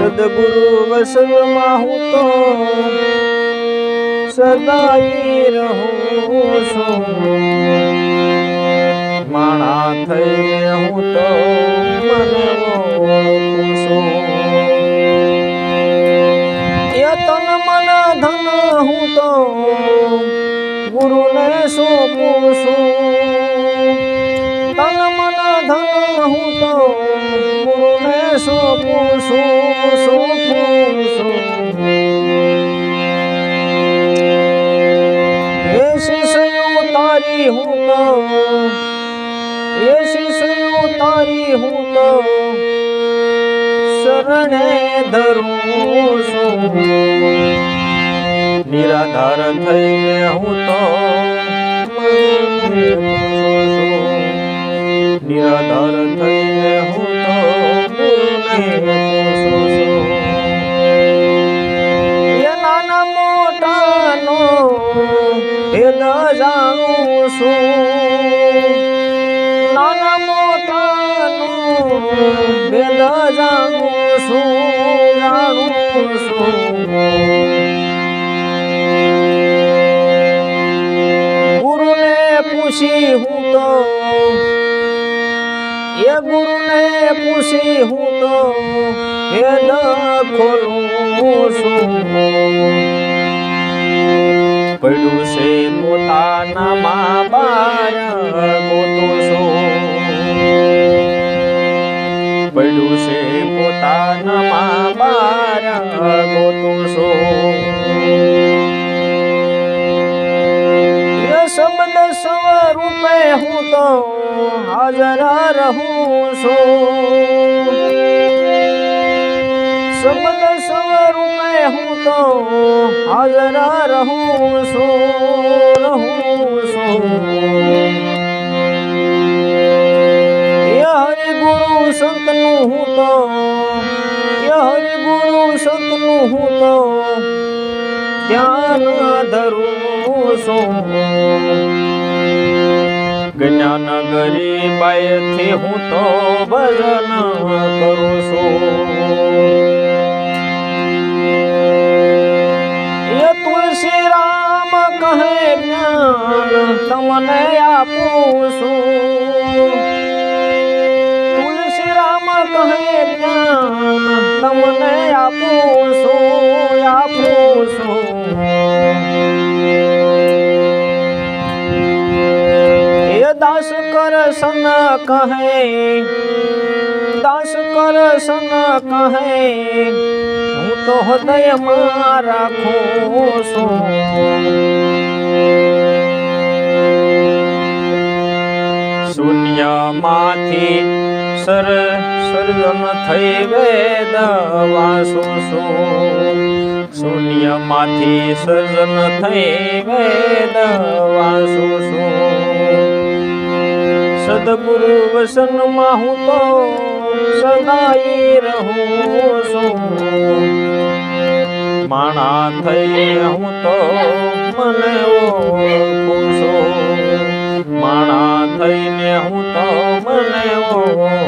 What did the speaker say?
સદગુરુ વસનમાં હું તો સદાઈ રહું છું, માણા થઈને હું તો મને ઓળખું છું. એ તન મન ધન હું તો ગુરુને સોંપું છું. તન મન ધન હું તો ગુરુને સોંપું છું. એ શિષ્યું તારી હું તો, એ શિષ્યું તારી હું તો શરણે ધરું છું. નિરાધાર થઈને હું તો નિરાધાર થઈને હું તો ગુરુને પોષું છું. એ નાના મોટાનો ભેદ જાણું છું. નાના મોટાનો ભેદ જાણું છું, જાણું છું. ગુરુને પૂછી હું તો, એ ગુરુને પૂછી હું તો ભેદ ખોલું છું. પડ્યું છે પોતાના મા બાર ગોતું છું. પડ્યું છે પોતાના મા બાર ગોતું છું. એ શબ્દ સ્વરૂપે હું તો હાજર રહું છું. શબ્દ સ્વરૂપે હું તો હાજર રહું છું, રહું છું. એ હરિગુરુ સંતનું હું તો, એ હરિગુરુ સંતનું હું તો ધ્યાન ધરું છું. જ્ઞાન ગરીબાઈથી હું તો ભજન કરું છું. એ તુલસી રામ કહે જ્ઞાન તમને આપું છું. તુલસી રામ કહે જ્ઞાન તમને આપું છું, આપું છું. દાસ કરશન કહે, દાસ કરશન કહે હું તો હૃદયમાં રાખું છું. શૂન્યમાંથી સર્જન થઈ વેદ વાંચું છું. શૂન્યમાંથી સર્જન થઈ વેદ વાંચું છું. સદગુરુ વસનમાં હું તો સદાઈ રહું છું. માણા થઈને હું તો મને ઓળખું છું. માણા થઈને હું તો મને ઓળખું